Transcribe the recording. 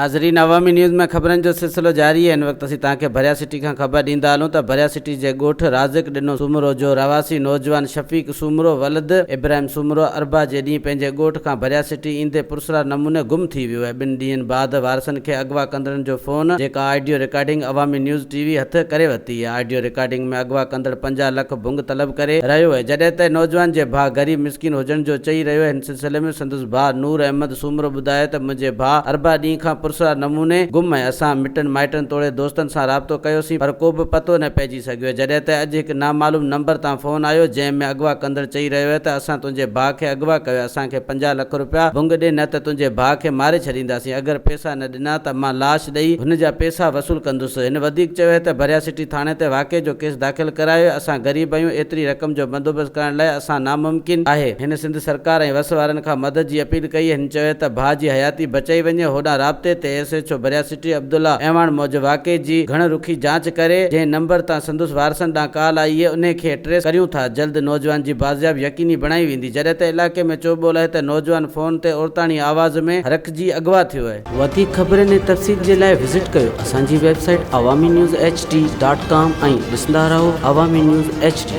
नाज़रीन, अवामी न्यूज़ में खबरनि जो सिलसिलो जारी है। इन वक्त असीं तव्हांखे भरिया सिटी खां ख़बर ॾींदा हलूं त भरिया सिटी जे ॻोठ राज़िक ॾिनो सूमरो जो रवासी नौजवान शफ़ीक सूमरो वलद इब्राहिम सूमरो अरबा जे ॾींहुं पंहिंजे ॻोठ खां भरिया सिटी ईंदे पुरसरार नमूने गुम थी वियो आहे। 2 ॾींहंनि बाद वारसनि खे अगवा कंदड़नि जो फ़ोन जेका ऑडियो रिकॉर्डिंग अवामी न्यूज़ टीवी हथ करे वरिती आहे। ऑडियो रिकॉर्डिंग में अगवा कंदड़ 50 लख भुंग तलब करे रहियो आहे, जॾहिं त नौजवान जे भाउ ग़रीब मिसकिन हुजण जो चई रहियो आहे। हिन सिलसिले में संदसि भाउ नूर अहमद सूमरो ॿुधायो त मुंहिंजे भाउ अरबा ॾींहं खां पुरसरार नमूने गुम आहे। असां मिटनि माइटनि तोड़े दोस्तनि सां राब्तो कयोसीं पर को बि पतो न पइजी सघियो, जॾहिं त अॼु हिकु नामालूम नंबर तां फ़ोन आयो जंहिं में अगवा कंदड़ चई रहियो आहे त असां तुंहिंजे भाउ खे अगवा कयो, असांखे 50 लख रुपया भुंग ॾे न त तुंहिंजे भाउ खे मारे छॾींदासीं। अगरि पैसा न ॾिना त मां लाश ॾेई हुन जा पैसा वसूल कंदुसि। हिन वधीक चयो आहे त भरिया सिटी थाणे ते वाक़े जो केस दाख़िल करायो। असां ग़रीब आहियूं, एतिरी रक़म जो बंदोबस्तु करण लाइ असां नामुमकिन आहे। हिन सिंध सरकार ऐं वस वारनि खां मदद जी अपील कई। हिन चयो त भाउ जी हयाती बचाई वञे। होॾां राब्ते ते SHO भरिया सिटी अब्दुल्ला अहवान मौज वाक़े जी घण रुखी जांच करे जंहिं नंबर तां संदसि वारसनि ॾांहुं कॉल आई आहे उन खे ट्रेस करियूं था। जल्द नौजवान जी बाज़ियाब यकीनी बणाई वेंदी। जॾहिं त इलाइक़े में चोॿोल आहे त नौजवान फ़ोन ते औरताणी आवाज़ में रखिजी अगवा थियो आहे। वधीक ख़बरनि ऐं तफ़सील जे लाइ विज़िट कयो असांजी वेबसाइट awami news hd.com ऐं ॾिसंदा रहो अवामी न्यूज़ HD।